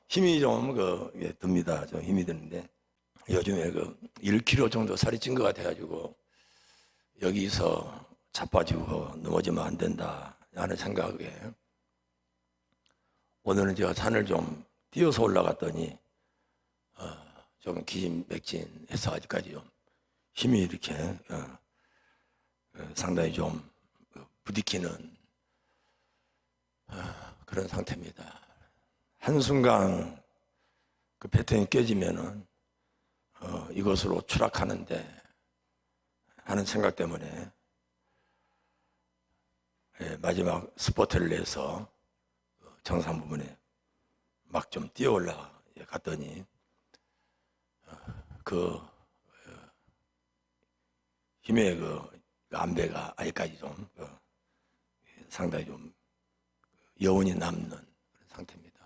힘이 좀 듭니다. 좀 힘이 드는데 요즘에 1kg 정도 살이 찐 것 같아가지고 여기서 자빠지고 넘어지면 안 된다 하는 생각에 오늘은 제가 산을 좀 뛰어서 올라갔더니 좀 기진맥진해서 아직까지 좀 힘이 이렇게 상당히 좀 부딪히는 그런 상태입니다. 한순간 그 패턴이 깨지면은 이것으로 추락하는데 하는 생각 때문에 마지막 스포트를 내서 정상 부분에 막 좀 뛰어 올라갔더니 그 힘의 안배가 아직까지 좀 상당히 좀 여운이 남는 그런 상태입니다.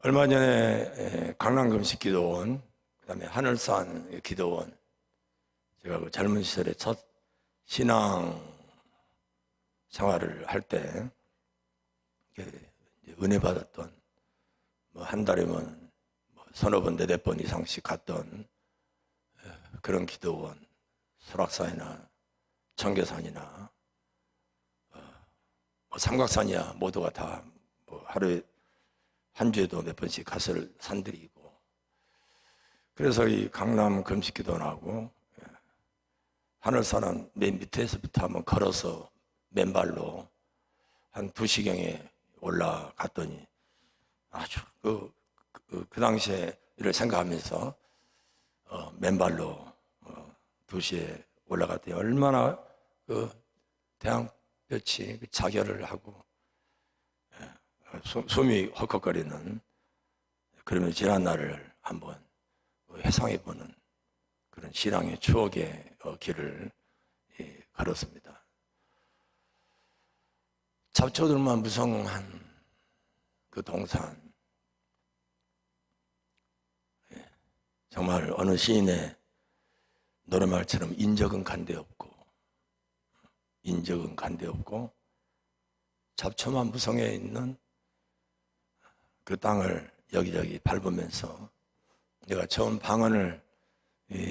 얼마 전에 강남금식기도원, 그 다음에 하늘산 기도원, 제가 그 젊은 시절에 첫 신앙 생활을 할 때 은혜 받았던 한 달이면 서너 번, 네댓 번 이상씩 갔던 그런 기도원, 설악산이나 청계산이나 삼각산이야 모두가 다 하루에 한 주에도 몇 번씩 갔을 산들이고, 그래서 이 강남 금식기도원하고 하늘산은 맨 밑에서부터 한번 걸어서 맨발로 한 2시경에 올라갔더니 아주 그 당시에 이를 생각하면서 맨발로 2시에 올라갔더니 얼마나 태양볕이 자결을 하고 숨이 헐컥거리는, 그러면 지난 날을 한번 회상해보는 그런 신앙의 추억의 길을 걸었습니다. 잡초들만 무성한 그 동산, 정말 어느 시인의 노래말처럼 인적은 간데없고 잡초만 무성해 있는 그 땅을 여기저기 밟으면서 내가 처음 방언을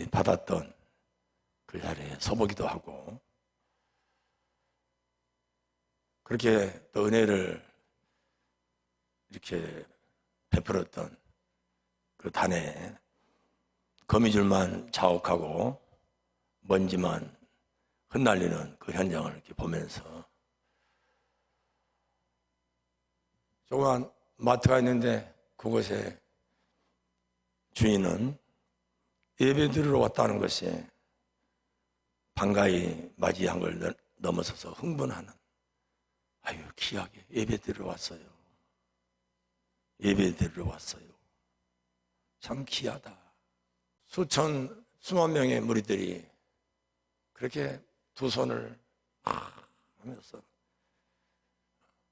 받았던 그 자리에 서보기도 하고, 그렇게 또 은혜를 이렇게 베풀었던 그 단에 거미줄만 자욱하고 먼지만 흩날리는 그 현장을 이렇게 보면서, 조그만 마트가 있는데 그곳에 주인은 예배 드리러 왔다는 것이 반가이 맞이한 걸 넘어서서 흥분하는, 아유 귀하게 예배 드리러 왔어요. 예배 드리러 왔어요. 참 귀하다. 수만 명의 무리들이 그렇게 두 손을 하면서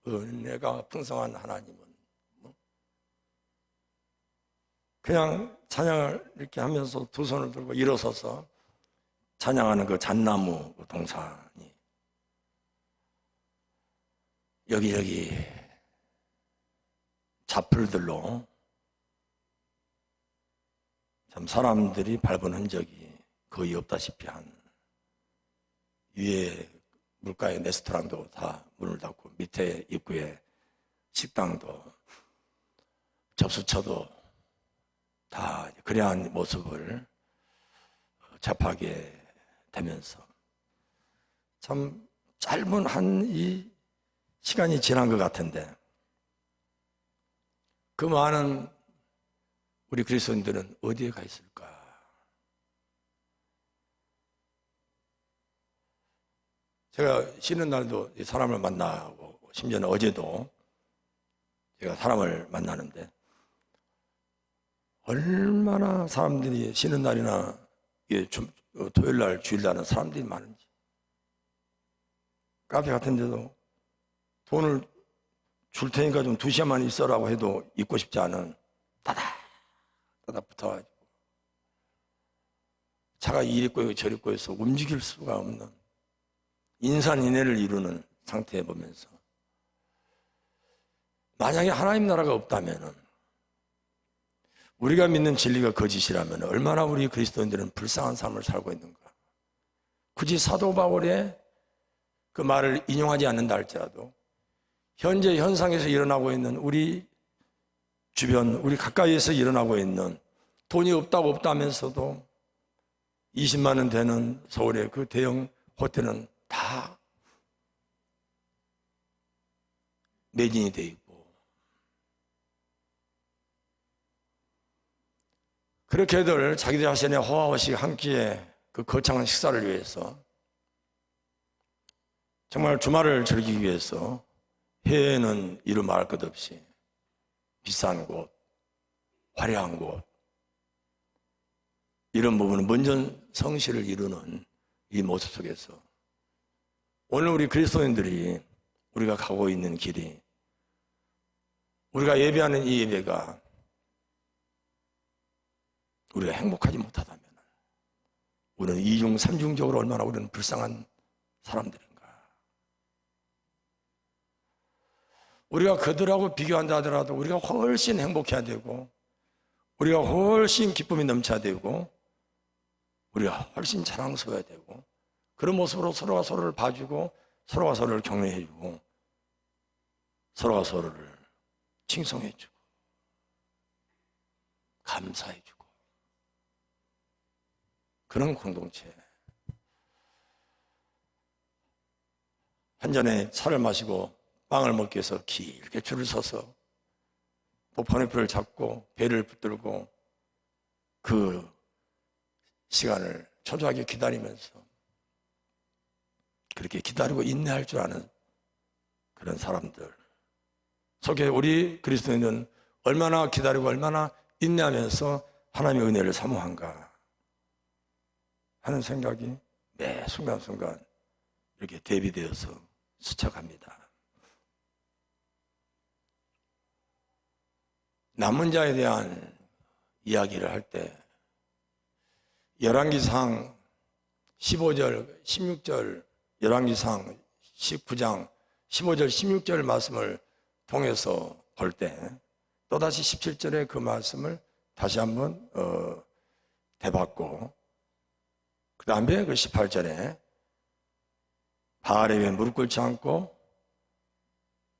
은혜가 풍성한 하나님은 그냥 찬양을 이렇게 하면서 두 손을 들고 일어서서 찬양하는 그 잣나무 동산이 여기저기 잡풀들로 참 사람들이 밟은 흔적이 거의 없다시피 한, 위에 물가에 레스토랑도 다 문을 닫고 밑에 입구에 식당도 접수처도 다 그러한 모습을 접하게 되면서 참 짧은 한 이 시간이 지난 것 같은데, 그 많은 우리 그리스도인들은 어디에 가 있을까? 제가 쉬는 날도 사람을 만나고, 심지어는 어제도 제가 사람을 만나는데 얼마나 사람들이 쉬는 날이나 토요일 날, 주일 날은 사람들이 많은지, 카페 같은 데도 돈을 줄 테니까 좀 2시간만 있어라고 해도 있고 싶지 않은, 따닥 붙어가지고 차가 이리 꼬이고 저리 꼬여서 움직일 수가 없는 인산인해를 이루는 상태에 보면서 만약에 하나님 나라가 없다면, 우리가 믿는 진리가 거짓이라면 얼마나 우리 그리스도인들은 불쌍한 삶을 살고 있는가. 굳이 사도 바울의 그 말을 인용하지 않는다 할지라도 현재 현상에서 일어나고 있는 우리 주변, 우리 가까이에서 일어나고 있는, 돈이 없다면서도 20만 원 되는 서울의 그 대형 호텔은 다 매진이 돼 있고, 그렇게들 자기들 자신의 호화호식 한 끼에 그 거창한 식사를 위해서, 정말 주말을 즐기기 위해서 해외에는 이루 말할 것 없이 비싼 곳, 화려한 곳, 이런 부분은 먼전 성실을 이루는 이 모습 속에서 오늘 우리 그리스도인들이 우리가 가고 있는 길이, 우리가 예배하는 이 예배가 우리가 행복하지 못하다면 우리는 이중 삼중적으로 얼마나 우리는 불쌍한 사람들인가. 우리가 그들하고 비교한다 하더라도 우리가 훨씬 행복해야 되고, 우리가 훨씬 기쁨이 넘쳐야 되고, 우리가 훨씬 자랑스러워야 되고, 그런 모습으로 서로가 서로를 봐주고, 서로가 서로를 격려해주고, 서로가 서로를 칭송해주고, 감사해주고, 그런 공동체. 한 잔에 차를 마시고 빵을 먹기 위해서 길게 줄을 서서 또 번호표를 잡고 배를 붙들고 그 시간을 초조하게 기다리면서 그렇게 기다리고 인내할 줄 아는 그런 사람들 속에 우리 그리스도인은 얼마나 기다리고 얼마나 인내하면서 하나님의 은혜를 사모한가 하는 생각이 매 순간순간 이렇게 대비되어서 스쳐갑니다. 남은 자에 대한 이야기를 할 때 열왕기상 15절, 16절, 열왕기상 19장 15절, 16절 말씀을 통해서 볼 때 또다시 17절의 그 말씀을 다시 한번 되받고, 그 다음에 그 18절에 바알에게 무릎 꿇지 않고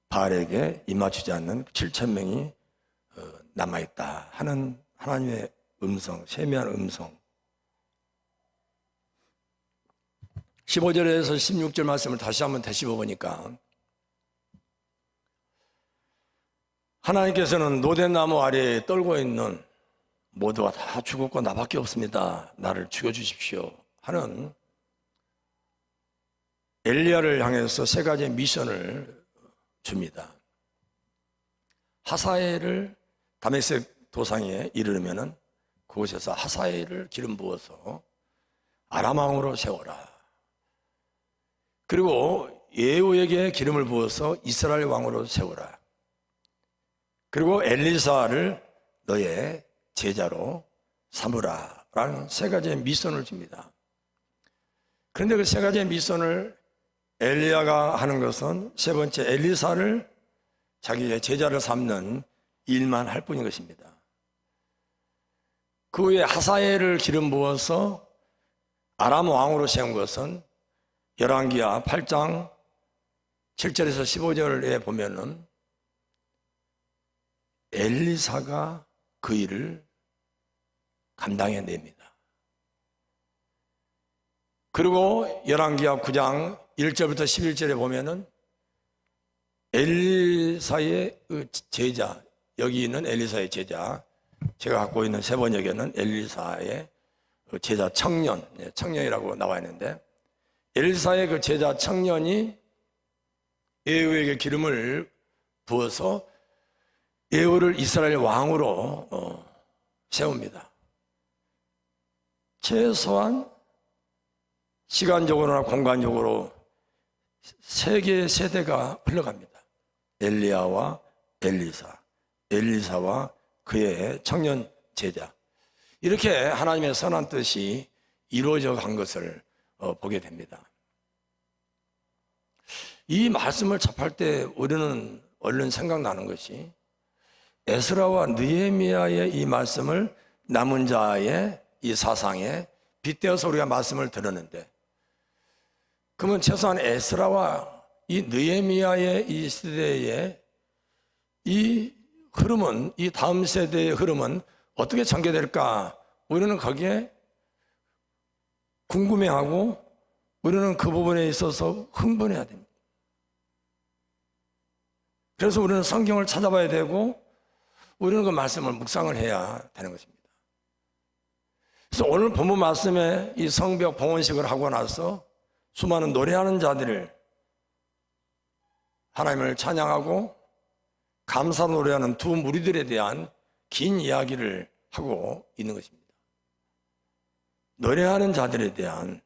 바알에게 입맞추지 않는 7,000명이 남아있다 하는 하나님의 음성, 세미한 음성. 15절에서 16절 말씀을 다시 한번 되씹어 보니까 하나님께서는 노대나무 아래에 떨고 있는 모두가 다 죽었고 나밖에 없습니다. 나를 죽여주십시오 하는 엘리야를 향해서 세 가지의 미션을 줍니다. 하사엘을 다메섹 도상에 이르르면은 그곳에서 하사엘을 기름 부어서 아람 왕으로 세워라. 그리고 예후에게 기름을 부어서 이스라엘 왕으로 세워라. 그리고 엘리사를 너의 제자로 삼으라 라는 세 가지의 미션을 줍니다. 그런데 그 세 가지의 미션을 엘리야가 하는 것은 세 번째 엘리사를 자기의 제자를 삼는 일만 할 뿐인 것입니다. 그 후에 하사엘을 기름 부어서 아람 왕으로 세운 것은 열왕기하 8장 7절에서 15절에 보면은 엘리사가 그 일을 감당해냅니다. 그리고 열왕기하 9장 1절부터 11절에 보면은 엘리사의 그 제자, 여기 있는 엘리사의 제자, 제가 갖고 있는 세 번역에는 엘리사의 그 제자 청년, 청년이라고 나와 있는데, 엘리사의 그 제자 청년이 예후에게 기름을 부어서 예후를 이스라엘 왕으로 세웁니다. 최소한 시간적으로나 공간적으로 세 개의 세대가 흘러갑니다. 엘리야와 엘리사, 엘리사와 그의 청년 제자, 이렇게 하나님의 선한 뜻이 이루어져 간 것을 보게 됩니다. 이 말씀을 접할 때 우리는 얼른 생각나는 것이 에스라와 느헤미야의 이 말씀을 남은 자의 이 사상에 빗대어서 우리가 말씀을 들었는데, 그러면 최소한 에스라와 이 느헤미야의 이 시대의 이 흐름은, 이 다음 세대의 흐름은 어떻게 전개될까? 우리는 거기에 궁금해하고 우리는 그 부분에 있어서 흥분해야 됩니다. 그래서 우리는 성경을 찾아봐야 되고 우리는 그 말씀을 묵상을 해야 되는 것입니다. 그래서 오늘 본문 말씀에 이 성벽 봉헌식을 하고 나서 수많은 노래하는 자들을 하나님을 찬양하고 감사 노래하는 두 무리들에 대한 긴 이야기를 하고 있는 것입니다. 노래하는 자들에 대한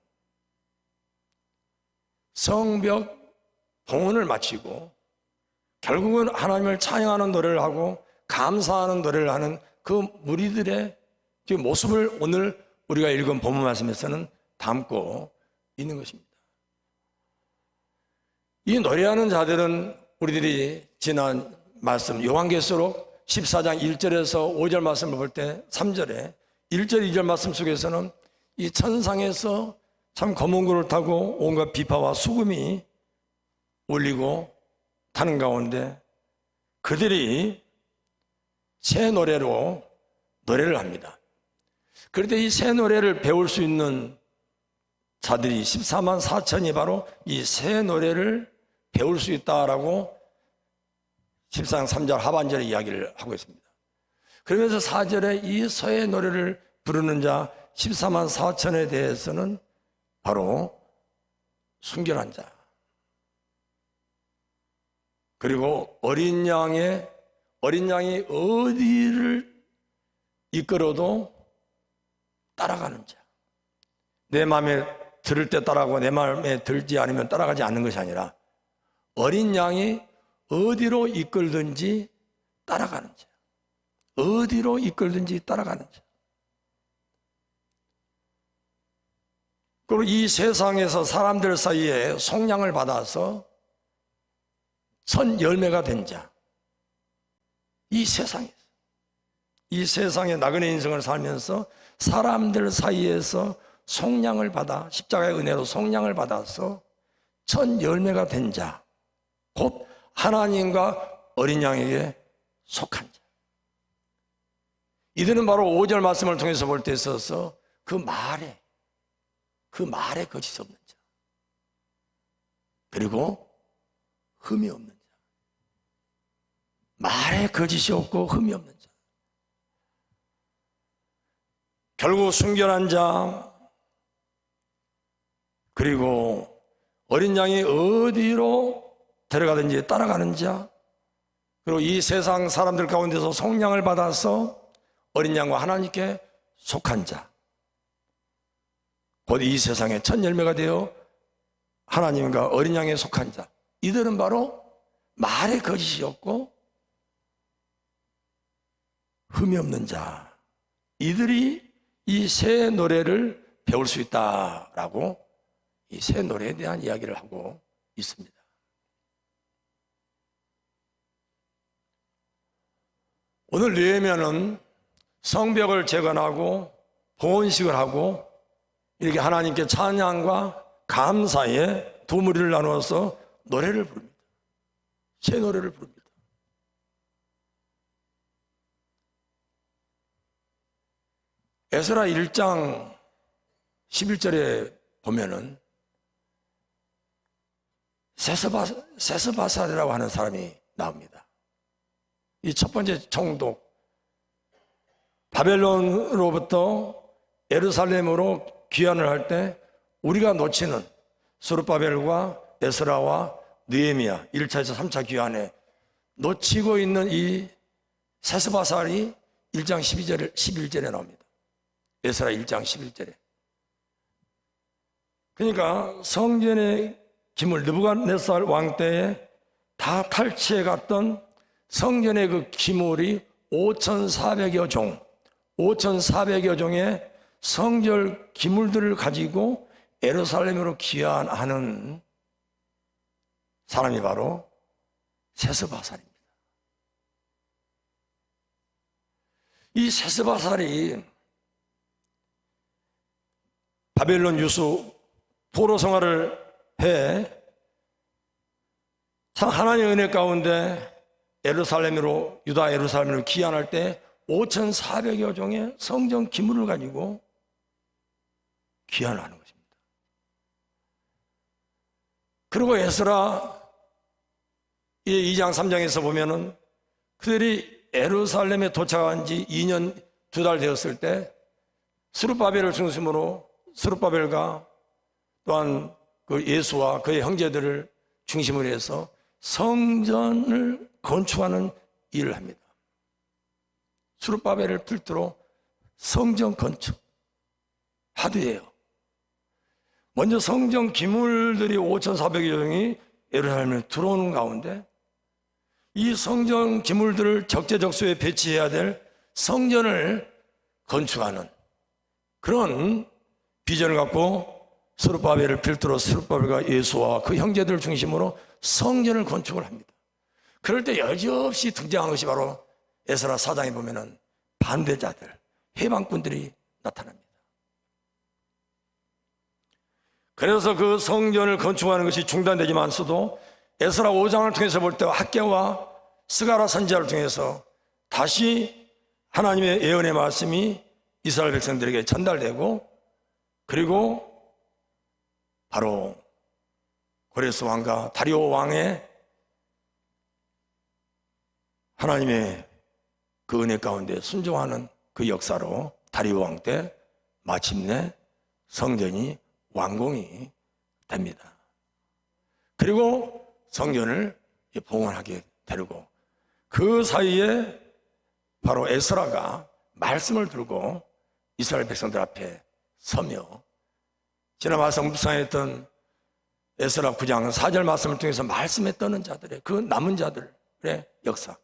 성벽 봉헌을 마치고 결국은 하나님을 찬양하는 노래를 하고 감사하는 노래를 하는 그 무리들의 그 모습을 오늘 우리가 읽은 본문 말씀에서는 담고 있는 것입니다. 이 노래하는 자들은 우리들이 지난 말씀 요한계시록 14장 1절에서 5절 말씀을 볼 때 3절에 1절 2절 말씀 속에서는 이 천상에서 참 검은 구를 타고 온갖 비파와 수금이 울리고 타는 가운데 그들이 새 노래로 노래를 합니다. 그런데 이 새 노래를 배울 수 있는 자들이 14만 4천이 바로 이 새 노래를 배울 수 있다라고 14장 3절 하반절에 이야기를 하고 있습니다. 그러면서 4절에 이 새 노래를 부르는 자 14만 4천에 대해서는 바로 순결한 자, 그리고 어린 양이 어디를 이끌어도 따라가는 자, 내 마음에 들을 때 따라가고 내 마음에 들지 않으면 따라가지 않는 것이 아니라 어린 양이 어디로 이끌든지 따라가는 자, 어디로 이끌든지 따라가는 자. 그리고 이 세상에서 사람들 사이에 속량을 받아서 선 열매가 된 자, 이 세상에 나그네 인생을 살면서 사람들 사이에서 속량을 받아 십자가의 은혜로 속량을 받아서 첫 열매가 된 자, 곧 하나님과 어린 양에게 속한 자. 이들은 바로 5절 말씀을 통해서 볼 때 있어서 그 말에 거짓이 없는 자, 그리고 흠이 없는 자, 말에 거짓이 없고 흠이 없는 자, 결국 순결한 자, 그리고 어린 양이 어디로 데려가든지 따라가는 자, 그리고 이 세상 사람들 가운데서 속량을 받아서 어린 양과 하나님께 속한 자, 곧 이 세상의 첫 열매가 되어 하나님과 어린 양에 속한 자, 이들은 바로 말에 거짓이 없고 흠이 없는 자, 이들이 이 새 노래를 배울 수 있다라고 이 새 노래에 대한 이야기를 하고 있습니다. 오늘 느헤미야는 성벽을 재건하고 봉헌식을 하고 이렇게 하나님께 찬양과 감사의 두 무리를 나누어서 노래를 부릅니다. 새 노래를 부릅니다. 에스라 1장 11절에 보면은 세스바살이라고 하는 사람이 나옵니다. 이 첫 번째 총독, 바벨론으로부터 예루살렘으로 귀환을 할 때 우리가 놓치는 스룹바벨과 에스라와 느헤미야 1차에서 3차 귀환에 놓치고 있는 이 세스바살이 1장 11절에 나옵니다. 에스라 1장 11절에. 그러니까 성전의 기물, 느부갓네살 왕 때에 다 탈취해 갔던 성전의 그 기물이 5,400여 종, 5,400여 종의 성전 기물들을 가지고 예루살렘으로 귀환하는 사람이 바로 세스바살입니다. 이 세스바살이 바벨론 유수 포로 생활을 해 참 하나님의 은혜 가운데 예루살렘으로 유다 예루살렘으로 귀환할 때 5,400여 종의 성전 기물을 가지고 귀환을 하는 것입니다. 그리고 에스라 2장 3장에서 보면은 그들이 예루살렘에 도착한 지 2년 2달 되었을 때 스룹바벨을 중심으로 스룹바벨과 또한 그 예수와 그의 형제들을 중심으로 해서 성전을 건축하는 일을 합니다. 스룹바벨을 필두로 성전 건축 하드예요. 먼저 성전 기물들이 5,400여 종이 예루살렘에 들어오는 가운데 이 성전 기물들을 적재적소에 배치해야 될 성전을 건축하는 그런 비전을 갖고 스룹바벨을 필두로 스룹바벨과 예수와 그 형제들을 중심으로 성전을 건축을 합니다. 그럴 때 여지없이 등장한 것이 바로 에스라 4장에 보면은 반대자들, 해방꾼들이 나타납니다. 그래서 그 성전을 건축하는 것이 중단되지만서도 에스라 5장을 통해서 볼 때 학개와 스가랴 선지자를 통해서 다시 하나님의 예언의 말씀이 이스라엘 백성들에게 전달되고 그리고 바로 고레스 왕과 다리오 왕의 하나님의 그 은혜 가운데 순종하는 그 역사로 다리오 왕 때 마침내 성전이 완공이 됩니다. 그리고 성전을 봉헌하게 되고 그 사이에 바로 에스라가 말씀을 들고 이스라엘 백성들 앞에 서며 지난 말씀 묵상했던 에스라 9장 4절 말씀을 통해서 말씀에 떠는 자들의 그 남은 자들의 역사,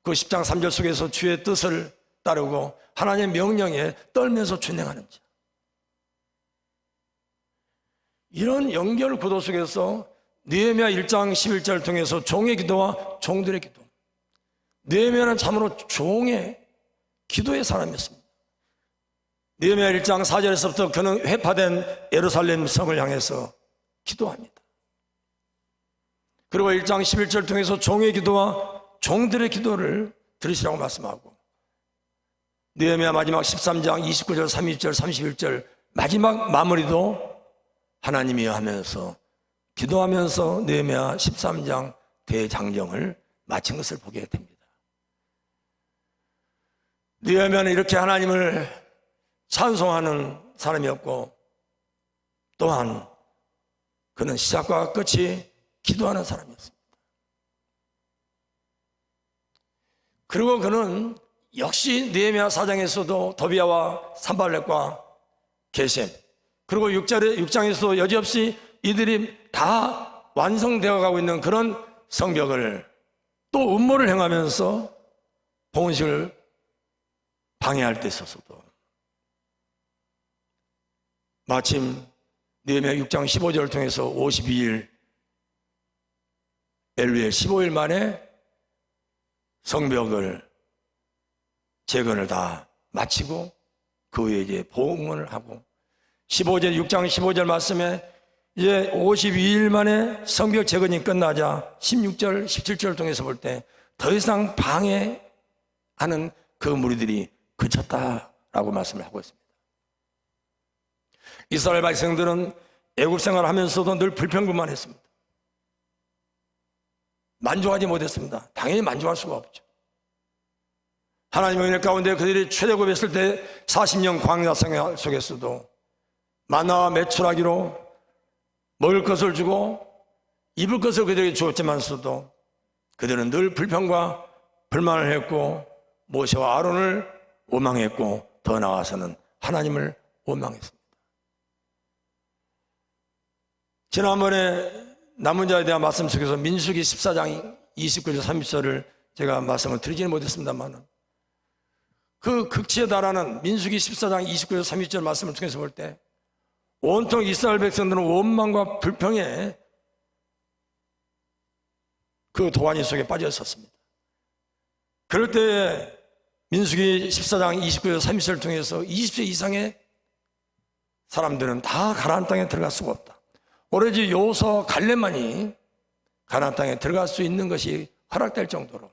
그 10장 3절 속에서 주의 뜻을 따르고 하나님의 명령에 떨면서 준행하는 자, 이런 연결 구도 속에서 느헤미야 1장 11절을 통해서 종의 기도와 종들의 기도, 느헤미야는 참으로 종의 기도의 사람이었습니다. 느헤미야 1장 4절에서부터 그는 회파된 예루살렘 성을 향해서 기도합니다. 그리고 1장 11절을 통해서 종의 기도와 종들의 기도를 들으시라고 말씀하고 느헤미야 마지막 13장 29절, 30절, 31절 마지막 마무리도 하나님이여 하면서 기도하면서 느헤미야 13장 대장정을 마친 것을 보게 됩니다. 느헤미야는 이렇게 하나님을 찬송하는 사람이었고 또한 그는 시작과 끝이 기도하는 사람이었습니다. 그리고 그는 역시 느헤미야 4장에서도 도비야와 산발렛과 게셈, 그리고 6장에서도 여지없이 이들이 다 완성되어 가고 있는 그런 성벽을 또 음모를 행하면서 봉헌식을 방해할 때 있어서도 마침 느헤미야 6장 15절을 통해서 52일 엘루엘 15일 만에 성벽을 재건을 다 마치고 그 후에 이제 봉헌을 하고 15절 6장 15절 말씀에 이제 52일 만에 성벽 재건이 끝나자 16절 17절을 통해서 볼 때 더 이상 방해하는 그 무리들이 그쳤다라고 말씀을 하고 있습니다. 이스라엘 백성들은 애굽 생활을 하면서도 늘 불평불만 했습니다. 만족하지 못했습니다. 당연히 만족할 수가 없죠. 하나님의 은혜 가운데 그들이 출애굽했을 때 40년 광야 생활 속에서도 만나와 메추라기로 먹을 것을 주고 입을 것을 그들에게 주었지만서도 그들은 늘 불평과 불만을 했고 모세와 아론을 원망했고 더 나아가서는 하나님을 원망했습니다. 지난번에 남은 자에 대한 말씀 속에서 민수기 14장 29절 30절을 제가 말씀을 드리지는 못했습니다만 그 극치에 달하는 민수기 14장 29절 30절 말씀을 통해서 볼 때 온통 이스라엘 백성들은 원망과 불평에 그 도가니 속에 빠져 있었습니다. 그럴 때 민수기 14장 29절 30절을 통해서 20세 이상의 사람들은 다 가나안 땅에 들어갈 수가 없다. 오로지 여호수아 갈렙만이 가나안 땅에 들어갈 수 있는 것이 허락될 정도로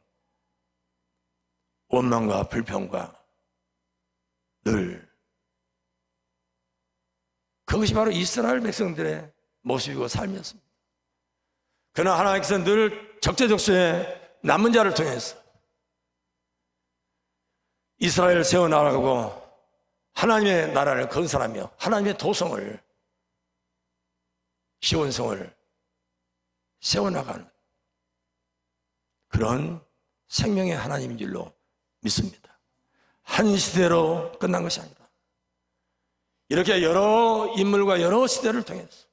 원망과 불평과 늘 그것이 바로 이스라엘 백성들의 모습이고 삶이었습니다. 그러나 하나님께서 늘 적재적소에 남은 자를 통해서 이스라엘을 세워나가고 하나님의 나라를 건설하며 하나님의 도성을, 시온성을 세워나가는 그런 생명의 하나님인 줄로 믿습니다. 한 시대로 끝난 것이 아니라 이렇게 여러 인물과 여러 시대를 통해서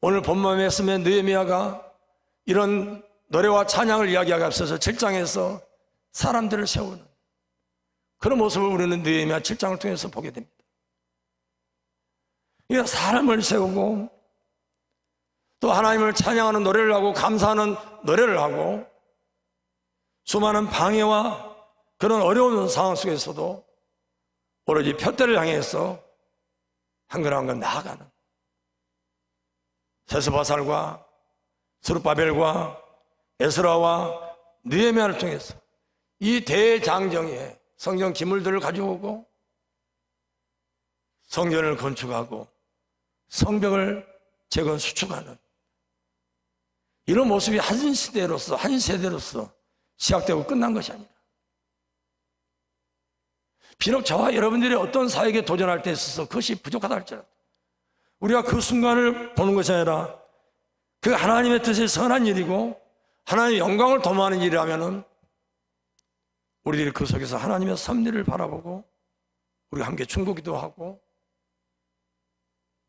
오늘 본문 말씀에 느헤미야가 이런 노래와 찬양을 이야기하기 앞서서 7장에서 사람들을 세우는 그런 모습을 우리는 느헤미야 7장을 통해서 보게 됩니다. 이게 사람을 세우고 또 하나님을 찬양하는 노래를 하고 감사하는 노래를 하고 수많은 방해와 그런 어려운 상황 속에서도 오로지 표대를 향해서 한 걸 한 걸 나아가는 세스바살과 스룹바벨과 에스라와 느헤미야를 통해서 이 대장정에 성경 기물들을 가져오고 성전을 건축하고 성벽을 재건수축하는 이런 모습이 한 시대로서 한 세대로서 시작되고 끝난 것이 아니라 비록 저와 여러분들이 어떤 사역에 도전할 때 있어서 그것이 부족하다 할지라도 우리가 그 순간을 보는 것이 아니라 그 하나님의 뜻이 선한 일이고 하나님의 영광을 도모하는 일이라면 우리들이 그 속에서 하나님의 섭리를 바라보고 우리가 함께 충고기도 하고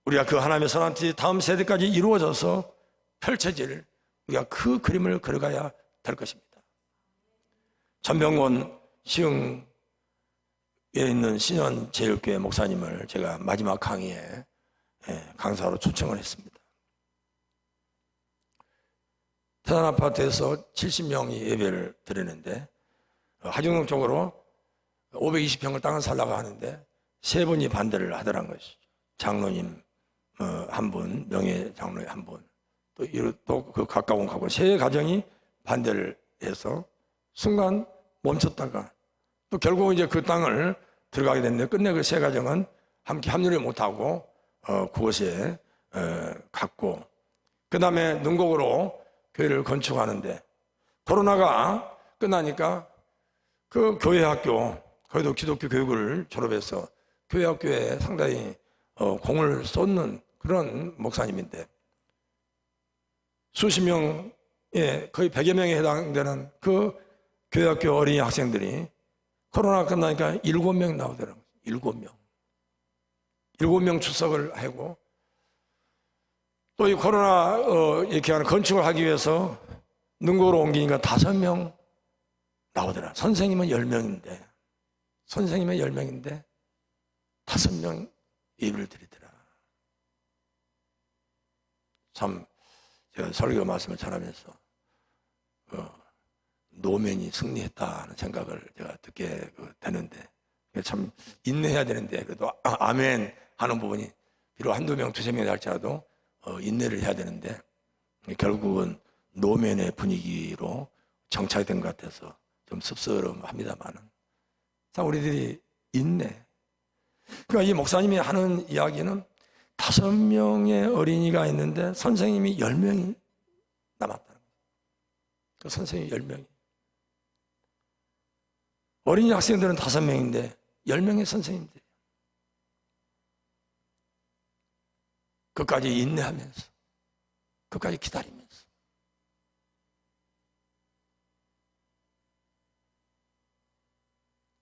우리가 그 하나님의 선한 뜻이 다음 세대까지 이루어져서 펼쳐질 우리가 그 그림을 그려가야 될 것입니다. 전병곤 시흥에 있는 신현제일교회 목사님을 제가 마지막 강의에 강사로 초청을 했습니다. 태산아파트에서 70명이 예배를 드리는데 하중동 쪽으로 520평을 땅을 살라고 하는데 세 분이 반대를 하더란 것이죠. 장로님 한 분, 명예 장로님 한 분, 또 그 가까운 가고 세 가정이 반대를 해서 순간 멈췄다가 또 결국은 이제 그 땅을 들어가게 됐는데 끝내 그 세 가정은 함께 합류를 못하고 그곳에 갔고 그 다음에 능곡으로 교회를 건축하는데 코로나가 끝나니까 그 교회 학교 거기도 기독교 교육을 졸업해서 교회 학교에 상당히 공을 쏟는 그런 목사님인데 수십 명의 거의 100여 명에 해당되는 그 교회 학교 어린이 학생들이 코로나가 끝나니까 7명 나오더라고요. 7명. 7명 출석을 하고 또 이 코로나 이렇게 하는 건축을 하기 위해서 능곡으로 옮기니까 5명 나오더라. 선생님은 10명인데 5명 예배를 드리더라. 참 제가 설교 말씀을 전하면서 노면이 승리했다는 생각을 제가 듣게 되는데 참 인내해야 되는데 그래도 아멘 하는 부분이 비록 한두 명, 두세 명이 할지라도 인내를 해야 되는데 결국은 노면의 분위기로 정착된 것 같아서 좀 씁쓸합니다만은 참 우리들이 인내. 그러니까 이 목사님이 하는 이야기는 5명의 어린이가 있는데 선생님이 10명이 남았다는 거예요. 그 선생님이 10명이. 어린이 학생들은 5명인데 10명의 선생님들이에요. 끝까지 인내하면서 끝까지 기다리면서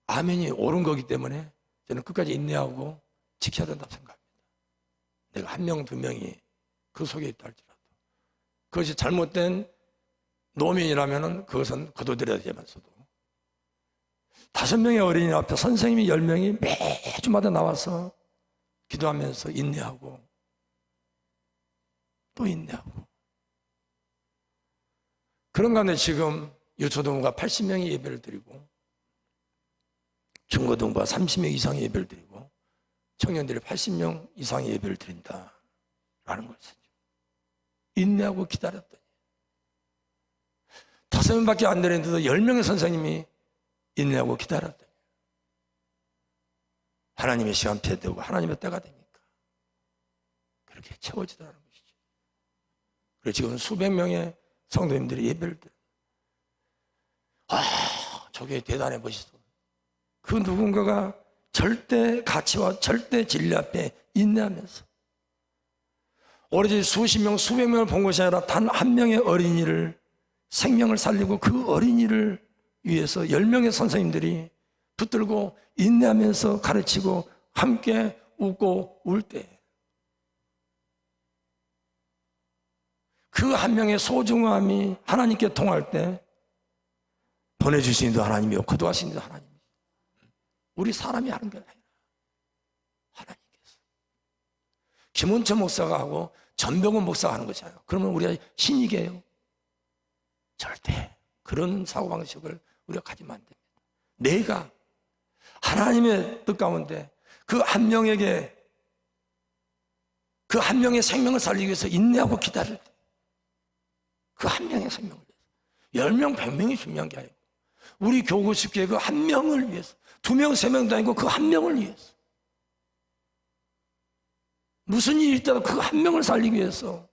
아멘이 옳은 거기 때문에 저는 끝까지 인내하고 지켜야 된다고 생각합니다. 내가 1명, 2명이 그 속에 있다 할지라도 그것이 잘못된 노면이라면 그것은 거둬들여야 되면서도 5명의 어린이 앞에 선생님이 10명이 매주마다 나와서 기도하면서 인내하고 또 인내하고 그런 가운데 지금 유초등부가 80명이 예배를 드리고 중고등부가 30명 이상의 예배를 드리고 청년들이 80명 이상의 예배를 드린다라는 것이죠. 인내하고 기다렸더니 5명밖에 안 되는데도 10명의 선생님이 인내하고 기다렸더니 하나님의 시간표에 되고 하나님의 때가 되니까 그렇게 채워지더라는 것이죠. 그래서 지금 수백 명의 성도님들이 예배를 드려요. 저게 대단해 보시소. 그 누군가가 절대 가치와 절대 진리 앞에 인내하면서 오로지 수십 명, 수백 명을 본 것이 아니라 단 한 명의 어린이를 생명을 살리고 그 어린이를 위해서 10명의 선생님들이 붙들고 인내하면서 가르치고 함께 웃고 울 때 그 한 명의 소중함이 하나님께 통할 때 보내주신 이도 하나님이요 거두하신 이도 하나님이요. 우리 사람이 하는 게 아니라 하나님께서. 김원철 목사가 하고 전병훈 목사가 하는 거잖아요. 그러면 우리가 신이게요? 절대 그런 사고방식을 우리가 가지면 안 됩니다. 내가 하나님의 뜻 가운데 그 한 명에게 그 한 명의 생명을 살리기 위해서 인내하고 기다릴 때 그 한 명의 생명을 위해서 10명, 100명이 중요한 게 아니고 우리 교구식교회 그 한 명을 위해서 2명, 3명도 아니고 그 한 명을 위해서 무슨 일이 있다고 그 한 명을 살리기 위해서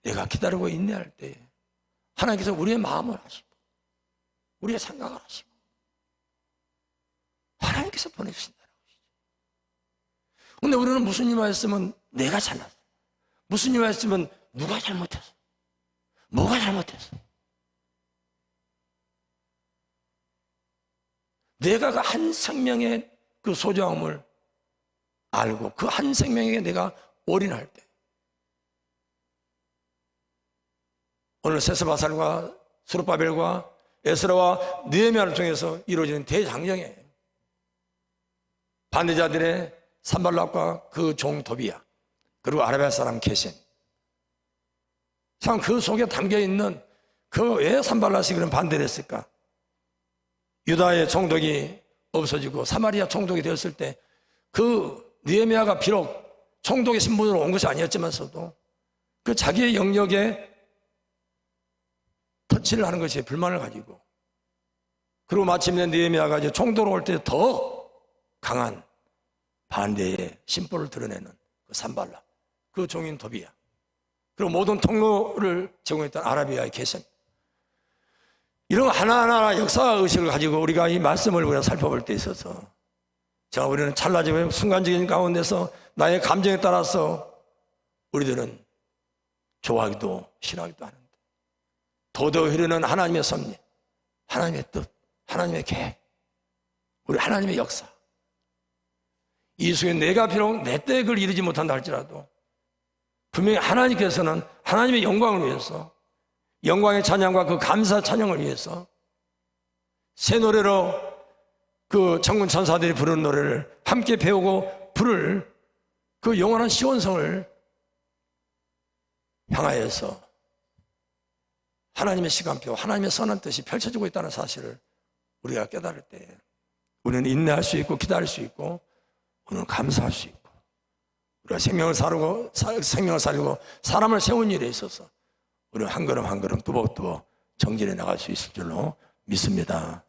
내가 기다리고 인내할 때 하나님께서 우리의 마음을 하시고 우리의 생각을 하시고 하나님께서 보내주신다는 것이죠. 그런데 우리는 무슨 일만 했으면 내가 잘났어, 무슨 일만 했으면 누가 잘못했어, 뭐가 잘못했어. 내가 그 한 생명의 그 소중함을 알고 그 한 생명에게 내가 올인할 때 오늘 세스바살과 스룹바벨과 에스라와 느헤미야를 통해서 이루어지는 대장정에 반대자들의 산발락과 그 종 도비야 그리고 아라비아 사람 게셈 참 그 속에 담겨있는 그 왜 산발락이 그런 반대를 했을까? 유다의 총독이 없어지고 사마리아 총독이 되었을 때 그 느헤미야가 비록 총독의 신분으로 온 것이 아니었지만서도 그 자기의 영역에 터치를 하는 것에 불만을 가지고 그리고 마침내 느헤미야가 이제 총독으로 올 때 더 강한 반대의 심보를 드러내는 그 산발락 그 종인 도비야 그리고 모든 통로를 제공했던 아라비아의 게셈 이런 하나하나 역사의식을 가지고 우리가 이 말씀을 우리가 살펴볼 때 있어서 자 우리는 찰나적인 순간적인 가운데서 나의 감정에 따라서 우리들은 좋아하기도 싫어하기도 하는데 도덕 흐르는 하나님의 섭리 하나님의 뜻 하나님의 계획 우리 하나님의 역사 이 속에 내가 비록 내 때에 그걸 이루지 못한다 할지라도 분명히 하나님께서는 하나님의 영광을 위해서 영광의 찬양과 그 감사 찬양을 위해서 새 노래로 그 천군 천사들이 부르는 노래를 함께 배우고 부를 그 영원한 시온성을 향하여서 하나님의 시간표, 하나님의 선한 뜻이 펼쳐지고 있다는 사실을 우리가 깨달을 때 우리는 인내할 수 있고 기다릴 수 있고 우리는 감사할 수 있고 우리가 생명을 살리고 사람을 세운 일에 있어서 우리는 한 걸음 한 걸음 뚜벅뚜벅 정진해 나갈 수 있을 줄로 믿습니다.